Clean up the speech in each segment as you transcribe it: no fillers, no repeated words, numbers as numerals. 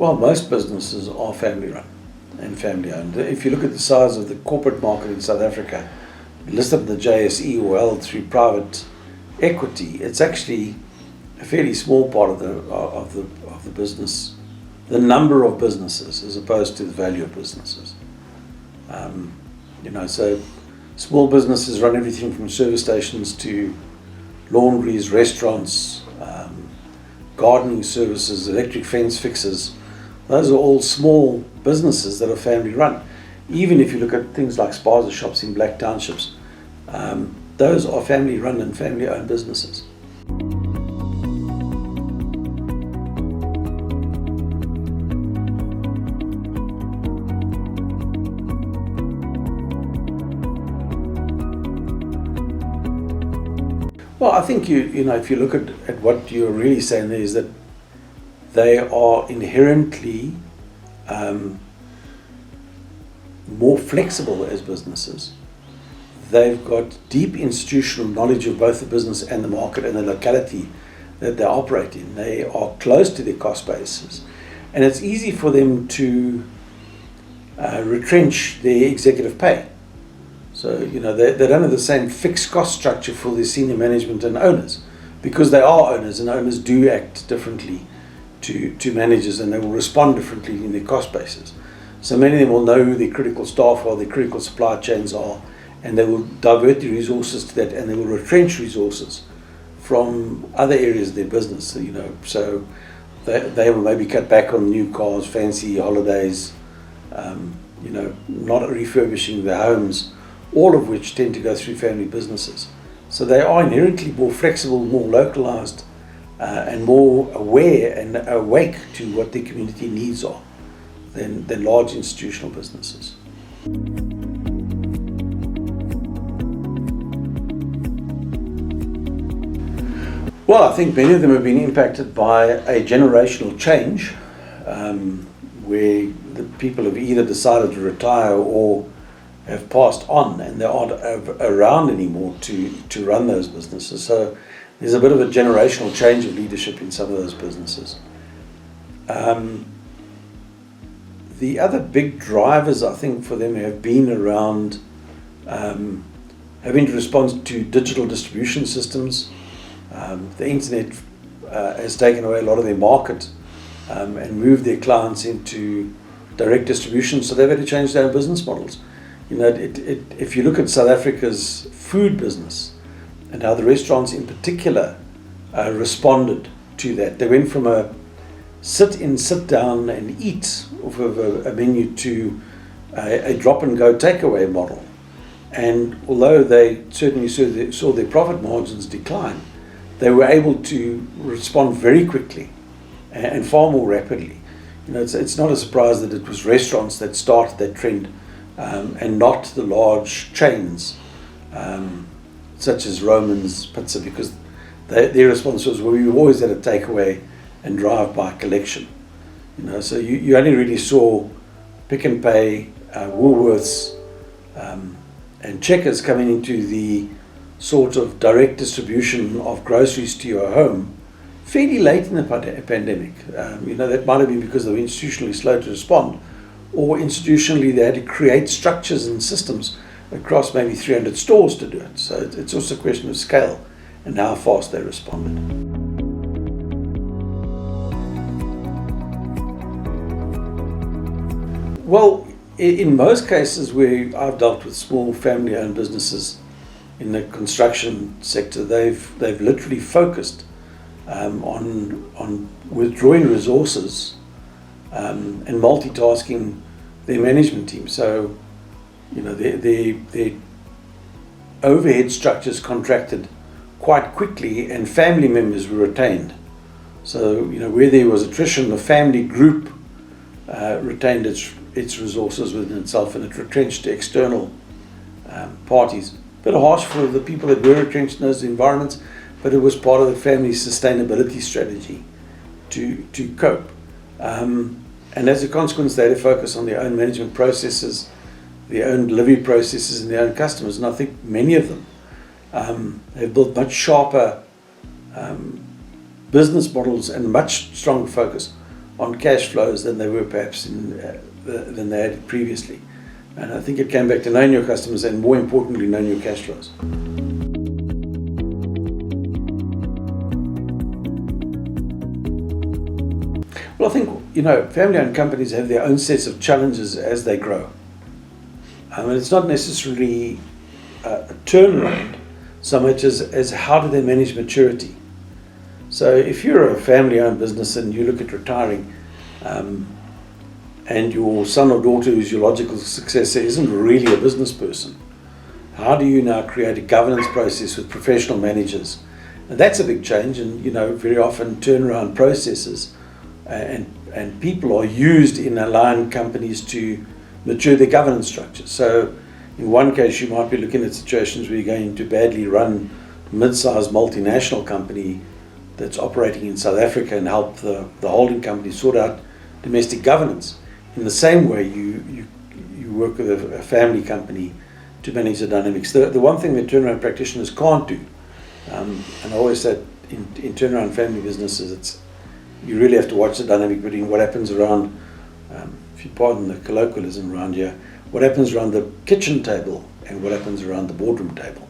Well, most businesses are family run and family owned. If you look at the size of the corporate market in South Africa, listed in the JSE or held through private equity, it's actually a fairly small part of the business, the number of businesses as opposed to the value of businesses. So small businesses run everything from service stations to laundries, restaurants, gardening services, electric fence fixes. Those are all small businesses that are family run. Even if you look at things like spaza shops in black townships, those are family run and family owned businesses. Well, I think if you look at what you're really saying there is that they are inherently more flexible as businesses. They've got deep institutional knowledge of both the business and the market and the locality that they operate in. They are close to their cost bases, and it's easy for them to retrench their executive pay. So, they don't have the same fixed cost structure for their senior management and owners, because they are owners, and owners do act differently to managers, and they will respond differently in their cost bases. So many of them will know who their critical staff are, their critical supply chains are, and they will divert the resources to that, and they will retrench resources from other areas of their business. So they will maybe cut back on new cars, fancy holidays, not refurbishing their homes, all of which tend to go through family businesses. So they are inherently more flexible, more localized, and more aware and awake to what their community needs are than large institutional businesses. Well, I think many of them have been impacted by a generational change, where the people have either decided to retire or have passed on, and they aren't around anymore to run those businesses. So there's a bit of a generational change of leadership in some of those businesses. The other big drivers, I think, for them have been around having to respond to digital distribution systems. The internet has taken away a lot of their market and moved their clients into direct distribution, so they've had to change their business models. If you look at South Africa's food business and how the restaurants in particular responded to that, they went from a sit in, sit down and eat off of a menu to a drop and go takeaway model. And although they certainly saw their profit margins decline, they were able to respond very quickly and far more rapidly. It's not a surprise that it was restaurants that started that trend, and not the large chains such as Roman's Pizza, because their response was, well, we've always had a takeaway and drive-by collection. So you only really saw Pick and Pay, Woolworths, and Checkers coming into the sort of direct distribution of groceries to your home fairly late in the pandemic. That might have been because they were institutionally slow to respond, or institutionally they had to create structures and systems across maybe 300 stores to do it. So it's also a question of scale and how fast they responded. Well, in most cases where I've dealt with small family-owned businesses in the construction sector, they've literally focused on withdrawing resources and multitasking their management team. So, their overhead structures contracted quite quickly, and family members were retained. So, where there was attrition, the family group retained its resources within itself, and it retrenched to external parties. A bit harsh for the people that were retrenched in those environments, but it was part of the family's sustainability strategy to cope. And as a consequence, they had to focus on their own management processes, their own delivery processes, and their own customers. And I think many of them have built much sharper business models and much stronger focus on cash flows than they were perhaps than they had previously. And I think it came back to knowing your customers and, more importantly, knowing your cash flows. Well, I think, family-owned companies have their own sets of challenges as they grow. And it's not necessarily a turnaround so much as how do they manage maturity. So if you're a family-owned business and you look at retiring, and your son or daughter who's your logical successor isn't really a business person, how do you now create a governance process with professional managers? And that's a big change, and very often turnaround processes and people are used in allowing companies to mature their governance structure. So in one case you might be looking at situations where you're going to badly run mid-sized multinational company that's operating in South Africa and help the holding company sort out domestic governance. In the same way you work with a family company to manage the dynamics. The one thing that turnaround practitioners can't do, and I always said in turnaround family businesses, you really have to watch the dynamic between what happens around, if you pardon the colloquialism around here, what happens around the kitchen table and what happens around the boardroom table.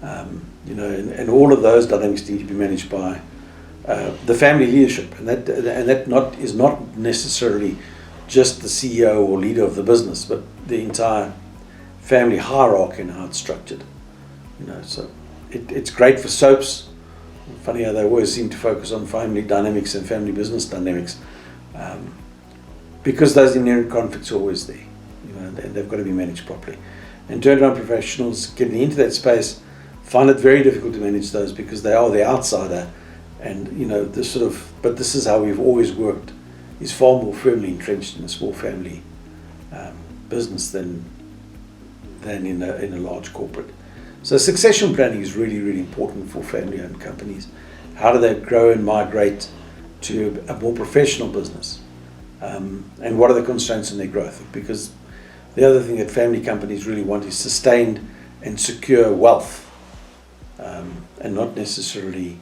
And all of those dynamics need to be managed by the family leadership, and that is not necessarily just the CEO or leader of the business, but the entire family hierarchy and how it's structured. So it's great for soaps. Funny how they always seem to focus on family dynamics and family business dynamics, because those inherent conflicts are always there, and they've got to be managed properly. And turnaround professionals getting into that space find it very difficult to manage those because they are the outsider, and but this is how we've always worked, is far more firmly entrenched in a small family business than in a large corporate. So succession planning is really, really important for family-owned companies. How do they grow and migrate to a more professional business? And what are the constraints in their growth? Because the other thing that family companies really want is sustained and secure wealth, and not necessarily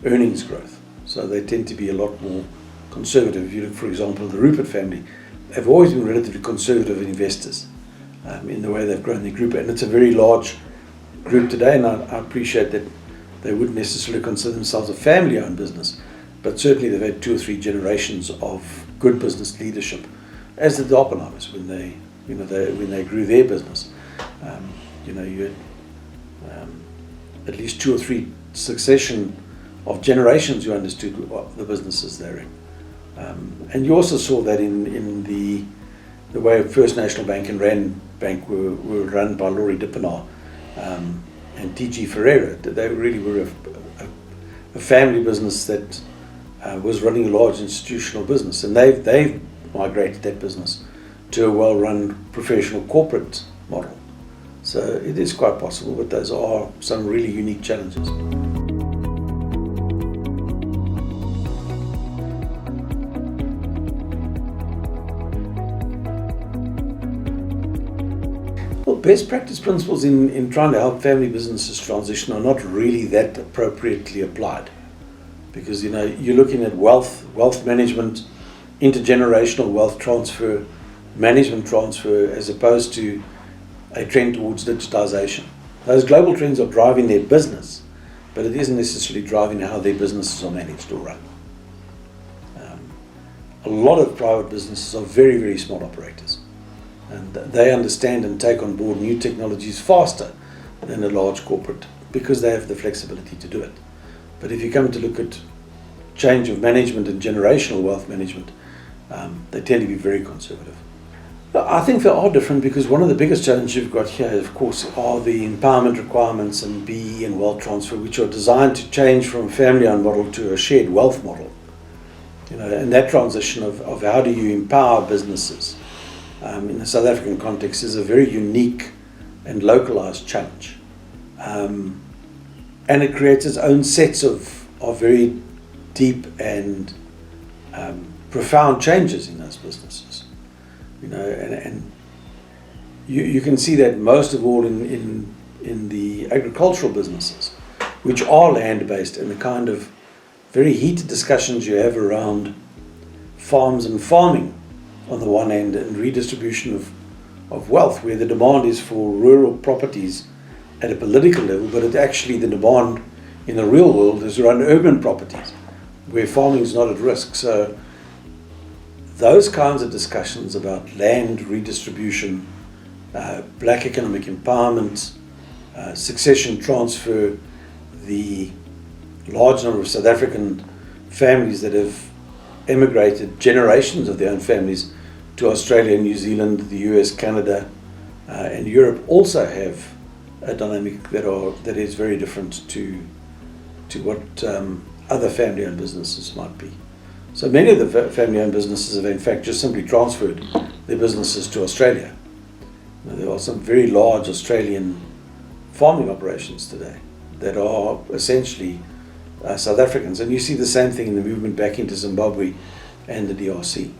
earnings growth. So they tend to be a lot more conservative. If you look, for example, the Rupert family, they've always been relatively conservative investors in the way they've grown their group. And it's a very large group today, and I appreciate that they wouldn't necessarily consider themselves a family-owned business, but certainly they've had 2 or 3 generations of good business leadership, as did the Oppenheimers when they grew their business. You had at least 2 or 3 succession of generations who understood the businesses they're in. And you also saw that in the way First National Bank and Rand Bank were run by Laurie Dippenaar and T.G. Ferreira. They really were a family business that was running a large institutional business, and they've migrated that business to a well-run professional corporate model. So it is quite possible, but those are some really unique challenges. Well, best practice principles in trying to help family businesses transition are not really that appropriately applied, because you're looking at wealth management, intergenerational wealth transfer, management transfer, as opposed to a trend towards digitization. Those global trends are driving their business, but it isn't necessarily driving how their businesses are managed or run. A lot of private businesses are very, very small operators, and they understand and take on board new technologies faster than a large corporate because they have the flexibility to do it. But if you come to look at change of management and generational wealth management, they tend to be very conservative. I think they are different because one of the biggest challenges you've got here, of course, are the empowerment requirements and BE and wealth transfer, which are designed to change from a family-owned model to a shared wealth model. And that transition of how do you empower businesses in the South African context is a very unique and localized challenge. And it creates its own sets of very deep and profound changes in those businesses. And you can see that most of all in the agricultural businesses, which are land-based, and the kind of very heated discussions you have around farms and farming on the one hand, and redistribution of wealth, where the demand is for rural properties at a political level, but the demand in the real world is around urban properties, where farming is not at risk. So those kinds of discussions about land redistribution, black economic empowerment, succession transfer, the large number of South African families that have emigrated, generations of their own families, to Australia, New Zealand, the US, Canada, and Europe, also have a dynamic that is very different to what other family-owned businesses might be. So many of the family-owned businesses have in fact just simply transferred their businesses to Australia. There are some very large Australian farming operations today that are essentially South Africans, and you see the same thing in the movement back into Zimbabwe and the DRC.